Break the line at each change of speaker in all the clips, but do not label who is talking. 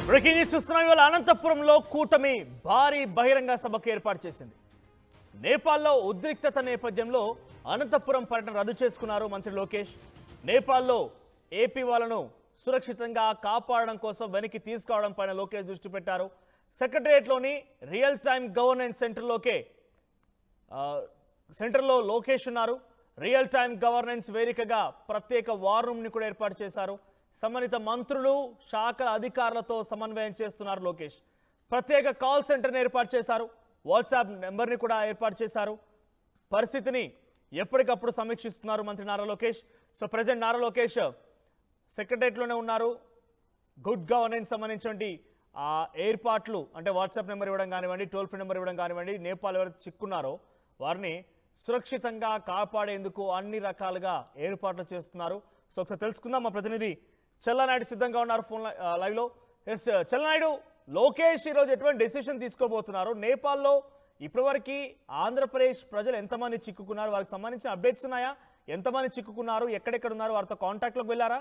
Breaking news చూస్తున్నాం. ఇవాళ అనంతపురంలో కూటమి భారీ బహిరంగ సభకు ఏర్పాటు చేసింది. నేపాల్లో ఉద్రిక్తత నేపథ్యంలో అనంతపురం పర్యటన రద్దు చేసుకున్నారు మంత్రి లోకేష్. నేపాల్లో ఏపీ వాళ్ళను సురక్షితంగా కాపాడడం కోసం వెనక్కి తీసుకురావడం పైన లోకేష్ దృష్టి పెట్టారు. సెక్రటరియట్లోని రియల్ టైమ్ గవర్నెన్స్ సెంటర్లో లోకేష్ ఉన్నారు. రియల్ టైమ్ గవర్నెన్స్ వేదికగా ప్రత్యేక వార్ రూమ్ని కూడా ఏర్పాటు చేశారు. సంబంధిత మంత్రులు శాఖల అధికారులతో సమన్వయం చేస్తున్నారు లోకేష్. ప్రత్యేక కాల్ సెంటర్ని ఏర్పాటు చేశారు. వాట్సాప్ నెంబర్ని కూడా ఏర్పాటు చేశారు. పరిస్థితిని ఎప్పటికప్పుడు సమీక్షిస్తున్నారు మంత్రి నారా లోకేష్. సో ప్రజెంట్ నారా లోకేష్ సెక్రటరియట్లోనే ఉన్నారు. గుడ్ గవర్నెన్స్ సంబంధించినటువంటి ఏర్పాట్లు అంటే వాట్సాప్ నెంబర్ ఇవ్వడం కానివ్వండి, టోల్ ఫ్రీ నెంబర్ ఇవ్వడం కానివ్వండి, నేపాల్ ఎవరైతే చిక్కున్నారో వారిని సురక్షితంగా కాపాడేందుకు అన్ని రకాలుగా ఏర్పాట్లు చేస్తున్నారు. సో ఒకసారి తెలుసుకుందాం. మా ప్రతినిధి చెల్లనాయుడు సిద్ధంగా ఉన్నారు ఫోన్ లైవ్లో. ఎస్ చెల్లనాయుడు, లోకేష్ ఈరోజు ఎటువంటి డెసిషన్ తీసుకోబోతున్నారు? నేపాల్లో ఇప్పటివరకు ఆంధ్రప్రదేశ్ ప్రజలు ఎంతమంది చిక్కుకున్నారు? వారికి సంబంధించిన అప్డేట్స్ ఉన్నాయా? ఎంతమంది చిక్కుకున్నారు? ఎక్కడెక్కడ ఉన్నారు? వారితో కాంటాక్ట్లోకి వెళ్ళారా?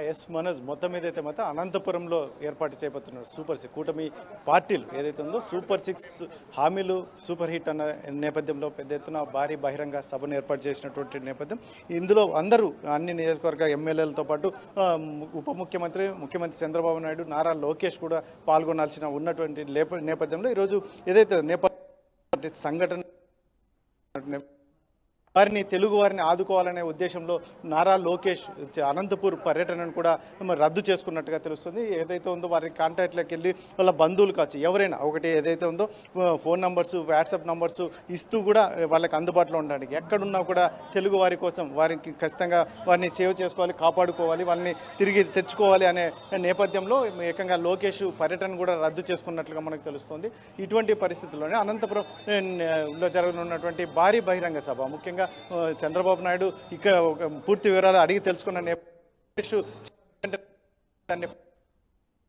ఎస్ మనోజ్, మొత్తం ఏదైతే మాత్రం అనంతపురంలో ఏర్పాటు చేయబోతున్నారు సూపర్ 6 కూటమి పార్టీలు ఏదైతే ఉందో సూపర్ 6 హామీలు సూపర్ హిట్ అన్న నేపథ్యంలో పెద్ద ఎత్తున భారీ బహిరంగ సభను ఏర్పాటు చేసినటువంటి నేపథ్యం. ఇందులో అందరూ అన్ని నియోజకవర్గ ఎమ్మెల్యేలతో పాటు ఉప ముఖ్యమంత్రి చంద్రబాబు నాయుడు, నారా లోకేష్ కూడా పాల్గొనాల్సిన ఉన్నటువంటి నేపథ్యంలో ఈరోజు ఏదైతే నేపథ్య సంఘటన వారిని తెలుగు వారిని ఆదుకోవాలనే ఉద్దేశంలో నారా లోకేష్ అనంతపూర్ పర్యటనను కూడా రద్దు చేసుకున్నట్టుగా తెలుస్తుంది. ఏదైతే ఉందో వారి కాంటాక్ట్లోకి వెళ్ళి వాళ్ళ బంధువులు కావచ్చు ఎవరైనా ఒకటి ఏదైతే ఉందో ఫోన్ నంబర్స్, వాట్సాప్ నంబర్స్ ఇస్తూ కూడా వాళ్ళకి అందుబాటులో ఉండడానికి ఎక్కడున్నా కూడా తెలుగు వారి కోసం వారికి ఖచ్చితంగా వారిని సేవ్ చేసుకోవాలి, కాపాడుకోవాలి, వాళ్ళని తిరిగి తెచ్చుకోవాలి అనే నేపథ్యంలో ఏకంగా లోకేష్ పర్యటన కూడా రద్దు చేసుకున్నట్లుగా మనకు తెలుస్తుంది. ఇటువంటి పరిస్థితుల్లోనే అనంతపురంలో జరగనున్నటువంటి భారీ బహిరంగ సభ ముఖ్యంగా చంద్రబాబు నాయుడు ఇక్కడ పూర్తి వివరాలు అడిగి తెలుసుకున్న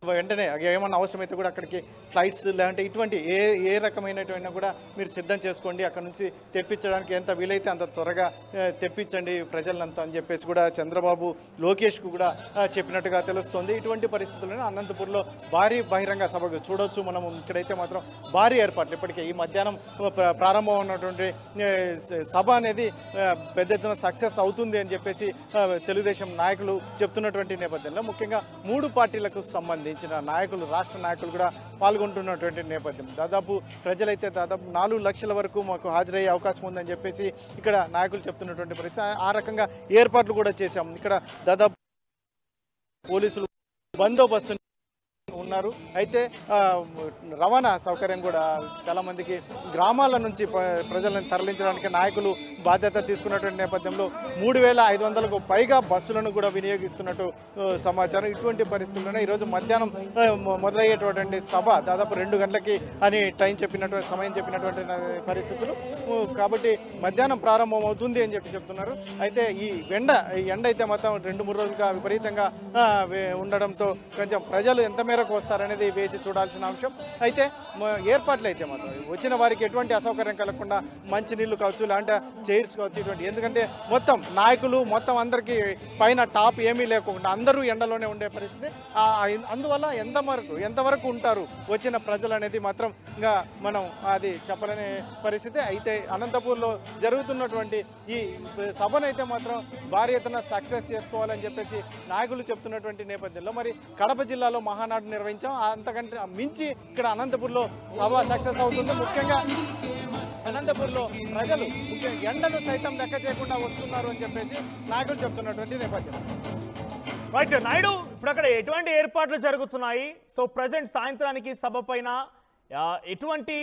వెంటనే ఏమన్నా అవసరమైతే కూడా అక్కడికి ఫ్లైట్స్ లేదంటే ఇటువంటి ఏ రకమైనటువంటి కూడా మీరు సిద్ధం చేసుకోండి, అక్కడ నుంచి తెప్పించడానికి ఎంత వీలైతే అంత త్వరగా తెప్పించండి ప్రజలంతా అని చెప్పేసి కూడా చంద్రబాబు లోకేష్కు కూడా చెప్పినట్టుగా తెలుస్తుంది. ఇటువంటి పరిస్థితుల్లోనే అనంతపూర్లో భారీ బహిరంగ సభకు చూడవచ్చు మనం. ఇక్కడైతే మాత్రం భారీ ఏర్పాట్లు ఇప్పటికే ఈ మధ్యాహ్నం ప్రారంభం ఉన్నటువంటి సభ అనేది పెద్ద ఎత్తున సక్సెస్ అవుతుంది అని చెప్పేసి తెలుగుదేశం నాయకులు చెప్తున్నటువంటి నేపథ్యంలో ముఖ్యంగా 3 పార్టీలకు సంబంధించి నాయకులు, రాష్ట్ర నాయకులు కూడా పాల్గొంటున్నటువంటి నేపథ్యం. ప్రజలైతే దాదాపు 4 లక్షల వరకు మాకు హాజరయ్యే అవకాశం ఉందని చెప్పేసి ఇక్కడ నాయకులు చెప్తున్నటువంటి పరిస్థితి. ఆ రకంగా ఏర్పాట్లు కూడా చేశాం. ఇక్కడ దాదాపు పోలీసులు బందోబస్తు ఉన్నారు. అయితే రవాణా సౌకర్యం కూడా చాలామందికి గ్రామాల నుంచి ప్రజలను తరలించడానికి నాయకులు బాధ్యత తీసుకున్నటువంటి నేపథ్యంలో 3500కు పైగా బస్సులను కూడా వినియోగిస్తున్నట్టు సమాచారం. ఇటువంటి పరిస్థితుల్లోనే ఈరోజు మధ్యాహ్నం మొదలయ్యేటువంటి సభ దాదాపు 2 గంటలకి అని సమయం చెప్పినటువంటి పరిస్థితులు కాబట్టి మధ్యాహ్నం ప్రారంభం అవుతుంది అని చెప్తున్నారు. అయితే ఈ ఎండ అయితే మొత్తం 2-3 రోజులుగా విపరీతంగా ఉండడంతో కొంచెం ప్రజలు ఎంత మేరకు వస్తారనేది వేచి చూడాల్సిన అంశం. అయితే ఏర్పాట్లు అయితే మాత్రం వచ్చిన వారికి ఎటువంటి అసౌకర్యం కలగకుండా మంచినీళ్ళు కావచ్చు, లేదంటే చైర్స్ కావచ్చు, ఇటువంటి ఎందుకంటే మొత్తం నాయకులు మొత్తం అందరికీ పైన టాప్ ఏమీ లేకుండా అందరూ ఎండలోనే ఉండే పరిస్థితి. అందువల్ల ఎంతవరకు ఉంటారు వచ్చిన ప్రజలు అనేది మాత్రం ఇంకా మనం అది చెప్పలేని పరిస్థితి. అయితే అనంతపూర్లో జరుగుతున్నటువంటి ఈ సభనైతే మాత్రం భారీ ఎత్తున సక్సెస్ చేసుకోవాలని చెప్పేసి నాయకులు చెప్తున్నటువంటి నేపథ్యంలో మరి కడప జిల్లాలో మహానాడు నిర్వహించాం. అంతకంటే మించి ఇక్కడ అనంతపూర్లో సభ సక్సెస్ అవుతుంది. ముఖ్యంగా అనంతపూర్లో ప్రజలు ఎండను సైతం లెక్క చేయకుండా వస్తున్నారు అని చెప్పేసి నాయకులు చెప్తున్నటువంటి నేపథ్యం.
రైట్ నాయుడు, ఇప్పుడు అక్కడ ఎటువంటి ఏర్పాట్లు జరుగుతున్నాయి? సో ప్రజెంట్ సాయంత్రానికి సభ పైన ఎటువంటి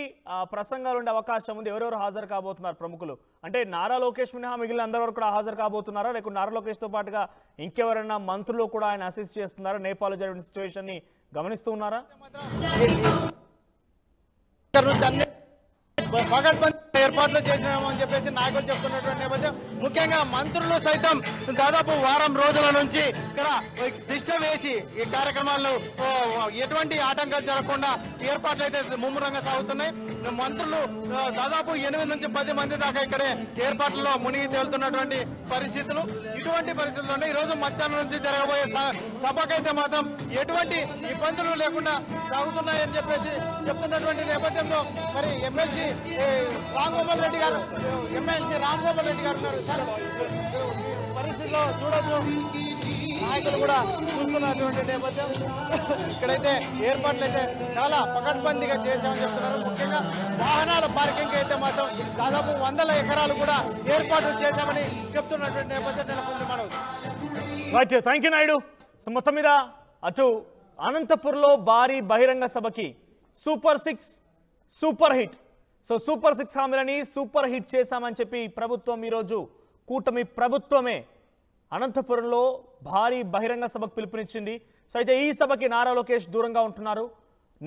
ప్రసంగాలు ఉండే అవకాశం ఉంది? ఎవరెవరు హాజరు కాబోతున్నారు ప్రముఖులు? అంటే నారా లోకేష్ మినహా మిగిలిన అందరూ కూడా హాజరు కాబోతున్నారా, లేకుంటే నారా లోకేష్తో పాటుగా ఇంకెవరైనా మంత్రులు కూడా ఆయన అసిస్ట్ చేస్తున్నారా? నేపాల్లో జరిగిన సిచ్యువేషన్ ని గమనిస్తూ ఉన్నారా?
ఏర్పాట్లు చేసినామో అని చెప్పేసి నాయకులు చెప్తున్నటువంటి నేపథ్యం. ముఖ్యంగా మంత్రులు సైతం దాదాపు వారం రోజుల నుంచి ఇక్కడ దిష్ట వేసి ఈ కార్యక్రమాల్లో ఎటువంటి ఆటంకాలు జరగకుండా ఏర్పాట్లు అయితే ముమ్మరంగా సాగుతున్నాయి. మంత్రులు దాదాపు 8 నుంచి 10 మంది దాకా ఇక్కడే ఏర్పాట్లలో మునిగి తేలుతున్నటువంటి పరిస్థితులు. ఇటువంటి పరిస్థితుల్లోనే ఈరోజు మధ్యాహ్నం నుంచి జరగబోయే సభకైతే మాత్రం ఎటువంటి ఇబ్బందులు లేకుండా సాగుతున్నాయని చెప్పేసి చెప్తున్నటువంటి నేపథ్యంలో మరి ఎమ్మెల్సీ రాంగోపాల్ రెడ్డి గారు ఉన్నారు. సార్ పరిస్థితిలో చూడొచ్చు నాయకులు కూడా చూస్తున్నటువంటి నేపథ్యం. ఇక్కడైతే ఏర్పాట్లు అయితే చాలా పకడ్బందీగా చేశామని చెప్తున్నారు. ముఖ్యంగా వాహనాల పార్కింగ్ అయితే మాత్రం దాదాపు 100 ఎకరాలు కూడా ఏర్పాట్లు చేశామని చెప్తున్నటువంటి నేపథ్యం నెలకొంది.
Right, thank you Naidu. So మొత్తం మీద అటు అనంతపూర్లో భారీ బహిరంగ సభకి super 6 super hit. So super 6 హామీలని సూపర్ హిట్ చేశామని చెప్పి ప్రభుత్వం ఈరోజు కూటమి ప్రభుత్వమే అనంతపురంలో భారీ బహిరంగ సభకు పిలుపునిచ్చింది. సో అయితే ఈ సభకి నారా లోకేష్ దూరంగా ఉంటున్నారు.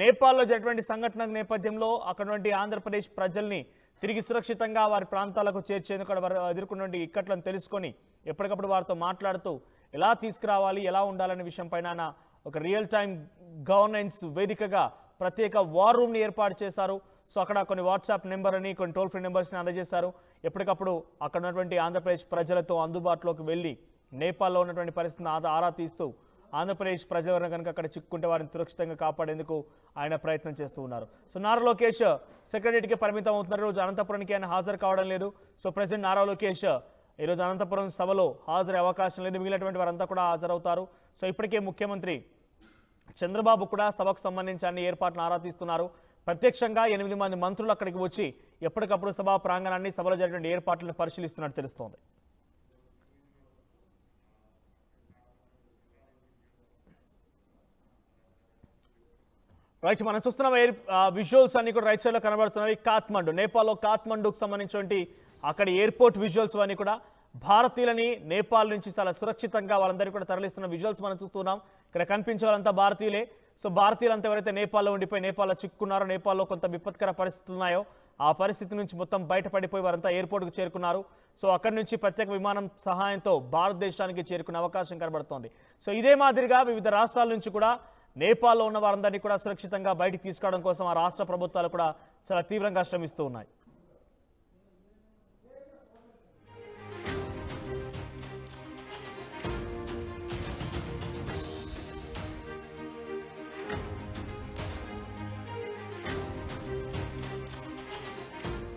నేపాల్లో జరిగినటువంటి సంఘటన నేపథ్యంలో అక్కడి ఆంధ్రప్రదేశ్ ప్రజల్ని తిరిగి సురక్షితంగా వారి ప్రాంతాలకు చేర్చేందుకు వారు ఎదుర్కొన్నటువంటి ఇక్కట్లను తెలుసుకొని ఎప్పటికప్పుడు వారితో మాట్లాడుతూ ఎలా తీసుకురావాలి, ఎలా ఉండాలనే విషయం పైన ఒక రియల్ టైం గవర్నెన్స్ వేదికగా ప్రత్యేక వార్ రూమ్ని ఏర్పాటు చేశారు. సో అక్కడ కొన్ని వాట్సాప్ నెంబర్ అని కొన్ని టోల్ ఫ్రీ నెంబర్స్ని అందజేశారు. ఎప్పటికప్పుడు అక్కడ ఉన్నటువంటి ఆంధ్రప్రదేశ్ ప్రజలతో అందుబాటులోకి వెళ్ళి నేపాల్లో ఉన్నటువంటి పరిస్థితిని ఆరా తీస్తూ ఆంధ్రప్రదేశ్ ప్రజలు కనుక అక్కడ చిక్కుంటే వారిని సురక్షితంగా కాపాడేందుకు ఆయన ప్రయత్నం చేస్తూ ఉన్నారు. సో నారా లోకేష్ సెక్రటరీకి పరిమితం అవుతున్నారు. ఈరోజు అనంతపురానికి ఆయన హాజరు కావడం లేదు. సో ప్రెసిడెంట్ నారా లోకేష్ ఈరోజు అనంతపురం సభలో హాజరయ్యే అవకాశం లేదు. మిగిలినటువంటి వారంతా కూడా హాజరవుతారు. సో ఇప్పటికే ముఖ్యమంత్రి చంద్రబాబు కూడా సభకు సంబంధించి అన్ని ఏర్పాట్లను ఆరా తీస్తున్నారు. ప్రత్యక్షంగా 8 మంది మంత్రులు అక్కడికి వచ్చి ఎప్పటికప్పుడు సభా ప్రాంగణాన్ని సభలో జరిగిన ఏర్పాట్లను పరిశీలిస్తున్నట్టు తెలుస్తోంది. రైట్, మనం చూస్తున్న విజువల్స్ అన్ని కూడా రైట్ సైడ్ లో కనబడుతున్నాయి. కాఠ్మండు, నేపాల్లో కాఠ్మండుకు సంబంధించినటువంటి అక్కడ ఎయిర్పోర్ట్ విజువల్స్ అన్ని కూడా భారతీయులని నేపాల్ నుంచి చాలా సురక్షితంగా వాళ్ళందరికీ కూడా తరలిస్తున్న విజువల్స్ మనం చూస్తున్నాం. ఇక్కడ కనిపించే వాళ్ళంతా భారతీయులే. సో భారతీయులంతా ఎవరైతే నేపాల్లో ఉండిపోయి నేపాల్లో చిక్కున్నారో, నేపాల్లో కొంత విపత్కర పరిస్థితులు ఉన్నాయో ఆ పరిస్థితి నుంచి మొత్తం బయటపడిపోయి వారంతా ఎయిర్పోర్ట్కు చేరుకున్నారు. సో అక్కడి నుంచి ప్రత్యేక విమానం సహాయంతో భారతదేశానికి చేరుకునే అవకాశం కనబడుతోంది. సో ఇదే మాదిరిగా వివిధ రాష్ట్రాల నుంచి కూడా నేపాల్లో ఉన్న వారందరినీ కూడా సురక్షితంగా బయటికి తీసుకురావడం కోసం ఆ రాష్ట్ర ప్రభుత్వాలు కూడా చాలా తీవ్రంగా శ్రమిస్తూ ఉన్నాయి.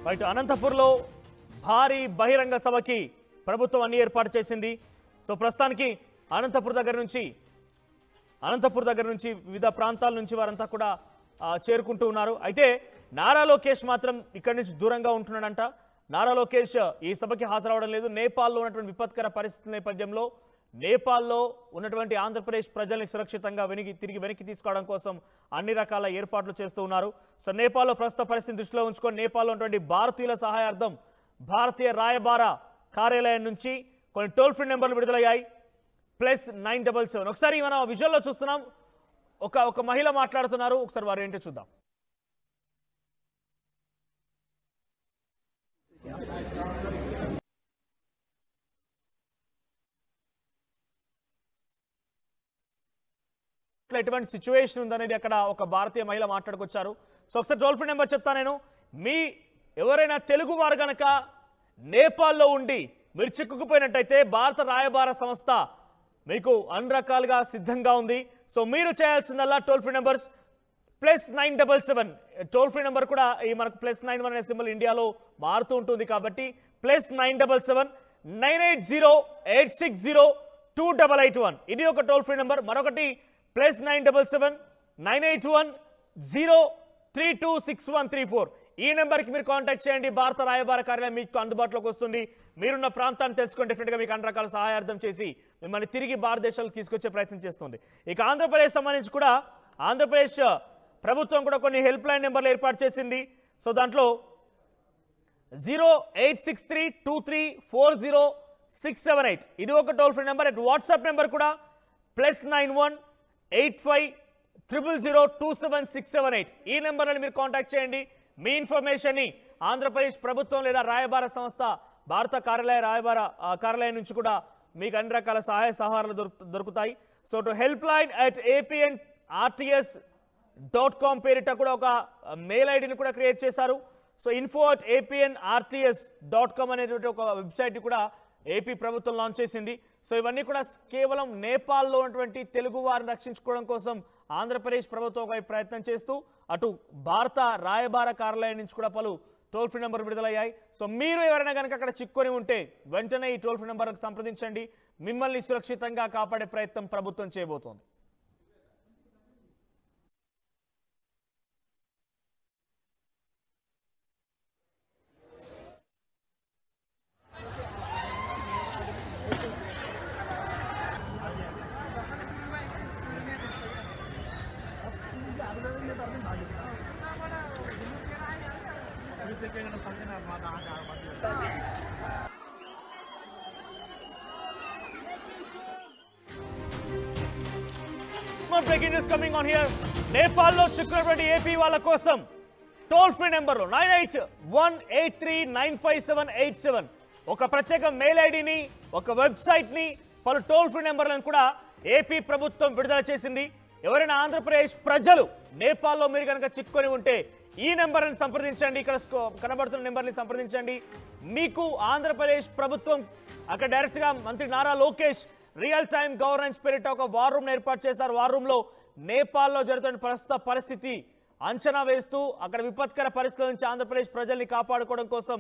రైట్, అనంతపూర్లో భారీ బహిరంగ సభకి ప్రభుత్వం అన్ని ఏర్పాటు చేసింది. సో ప్రస్తుతానికి అనంతపూర్ దగ్గర నుంచి వివిధ ప్రాంతాల నుంచి వారంతా కూడా చేరుకుంటూ ఉన్నారు. అయితే నారా లోకేష్ మాత్రం ఇక్కడి నుంచి దూరంగా ఉంటున్నాడంట. నారా లోకేష్ ఈ సభకి హాజరవడం లేదు. నేపాల్లో ఉన్నటువంటి విపత్కర పరిస్థితుల నేపథ్యంలో నేపాల్లో ఉన్నటువంటి ఆంధ్రప్రదేశ్ ప్రజల్ని సురక్షితంగా తిరిగి వెనక్కి తీసుకోవడం కోసం అన్ని రకాల ఏర్పాట్లు చేస్తూ ఉన్నారు. సో నేపాల్లో ప్రస్తుత పరిస్థితిని దృష్టిలో ఉంచుకొని నేపాల్లో ఉన్నటువంటి భారతీయుల సహాయార్థం భారతీయ రాయబార కార్యాలయం నుంచి కొన్ని టోల్ ఫ్రీ నెంబర్లు విడుదలయ్యాయి. +977. ఒకసారి మనం విజువల్లో చూస్తున్నాం. ఒక మహిళ మాట్లాడుతున్నారు. ఒకసారి వారు ఏంటో చూద్దాం. ఎటువంటి సిచ్యువేషన్ ఉందనేది అక్కడ ఒక భారతీయ మహిళ మాట్లాడుకొచ్చారు. సో ఒకసారి టోల్ ఫ్రీ నెంబర్ చెప్తా నేను. ఎవరైనా తెలుగు వారు కనుక నేపాల్లో ఉండి మీరు చిక్కుకుపోయినట్టయితే భారత రాయబార సంస్థ మీకు అన్ని రకాలుగా సిద్ధంగా ఉంది. సో మీరు చేయాల్సిందల్లా toll free numbers +977. Toll free number కూడా ఈ మనకు +91 అనే సింబల్ ఇండియాలో మారుతూ ఉంటుంది కాబట్టి +977 980 860 2881 ఇది ఒక టోల్ ఫ్రీ నెంబర్. మరొకటి +977 981 0326134 ఈ నెంబర్కి మీరు కాంటాక్ట్ చేయండి. భారత రాయబార కార్యాలయం మీకు అందుబాటులోకి వస్తుంది. మీరున్న ప్రాంతాన్ని తెలుసుకొని డెఫినెట్గా మీకు అన్ని రకాల సహాయార్థం చేసి మిమ్మల్ని తిరిగి భారతదేశాలకు తీసుకొచ్చే ప్రయత్నం చేస్తుంది. ఇక ఆంధ్రప్రదేశ్ సంబంధించి కూడా ఆంధ్రప్రదేశ్ ప్రభుత్వం కూడా కొన్ని హెల్ప్ లైన్ నెంబర్లు ఏర్పాటు చేసింది. సో దాంట్లో 08632340678 ఇది ఒక toll free number. WhatsApp number కూడా +91 85 000 27678 ఈ నెంబర్ని మీరు కాంటాక్ట్ చేయండి. మీ ఇన్ఫర్మేషన్ని ఆంధ్రప్రదేశ్ ప్రభుత్వం లేదా రాయబార సంస్థ భారత రాయబార కార్యాలయం నుంచి కూడా మీకు అన్ని రకాల సహాయ సహకారాలు దొరుకుతాయి. So to help line at apnrts.com పేరిట కూడా ఒక మెయిల్ ఐడిని కూడా క్రియేట్ చేశారు. సో info@apnrts.com అనేటువంటి ఒక వెబ్సైట్ కూడా ఏపీ ప్రభుత్వం లాంచ్ చేసింది. సో ఇవన్నీ కూడా కేవలం నేపాల్లో ఉన్నటువంటి తెలుగు వారిని రక్షించుకోవడం కోసం ఆంధ్రప్రదేశ్ ప్రభుత్వం ఒక ప్రయత్నం చేస్తూ అటు భారత రాయబార కార్యాలయం నుంచి కూడా పలు టోల్ ఫ్రీ నెంబర్ విడుదలయ్యాయి. సో మీరు ఎవరైనా కనుక అక్కడ చిక్కుకొని ఉంటే వెంటనే ఈ టోల్ ఫ్రీ నెంబర్కి సంప్రదించండి. మిమ్మల్ని సురక్షితంగా కాపాడే ప్రయత్నం ప్రభుత్వం చేయబోతోంది. Breaking news coming on here. నేపాల్లో చిక్కుకున్నటువంటి ఏపీ వాళ్ళ కోసం టోల్ ఫ్రీ నెంబర్ 9818395787 ఒక ప్రత్యేక మెయిల్ ఐడిని, ఒక వెబ్సైట్ ని, పలు టోల్ ఫ్రీ నెంబర్లను కూడా ఏపీ ప్రభుత్వం విడుదల చేసింది. ఎవరైనా ఆంధ్రప్రదేశ్ ప్రజలు నేపాల్లో మీరు కనుక చిక్కుకొని ఉంటే ఈ నెంబర్ని సంప్రదించండి. ఇక్కడ కనబడుతున్న నెంబర్ని సంప్రదించండి. మీకు ఆంధ్రప్రదేశ్ ప్రభుత్వం అక్కడ డైరెక్ట్గా మంత్రి Nara Lokesh real time governance పేరిట ఒక వార్ రూమ్ ఏర్పాటు చేశారు. వార్ రూమ్ లో నేపాల్లో జరుగుతున్న ప్రస్తుత పరిస్థితి అంచనా వేస్తూ అక్కడ విపత్కర పరిస్థితుల నుంచి ఆంధ్రప్రదేశ్ ప్రజల్ని కాపాడుకోవడం కోసం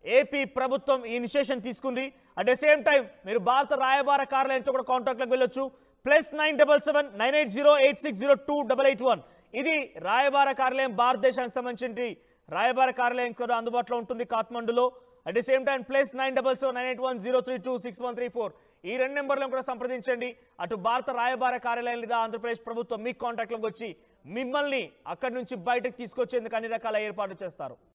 ఏపీ ప్రభుత్వం ఈ ఇనిషియేషన్ తీసుకుంది. అట్ ద సేమ్ టైం మీరు భారత రాయబార కార్యాలయంతో కూడా కాంటాక్ట్లోకి వెళ్ళొచ్చు. +977 98086028881 ఇది రాయబార కార్యాలయం, భారతదేశానికి సంబంధించి రాయబార కార్యాలయం కూడా అందుబాటులో ఉంటుంది కాఠ్మండులో. అట్ ది సేమ్ టైం +977 98103261334 ఈ రెండు నెంబర్లను కూడా సంప్రదించండి. అటు భారత రాయబార కార్యాలయం లేదా ఆంధ్రప్రదేశ్ ప్రభుత్వం మీ కాంటాక్ట్లోకి వచ్చి మిమ్మల్ని అక్కడి నుంచి బయటకు తీసుకొచ్చేందుకు అన్ని రకాల ఏర్పాట్లు చేస్తారు.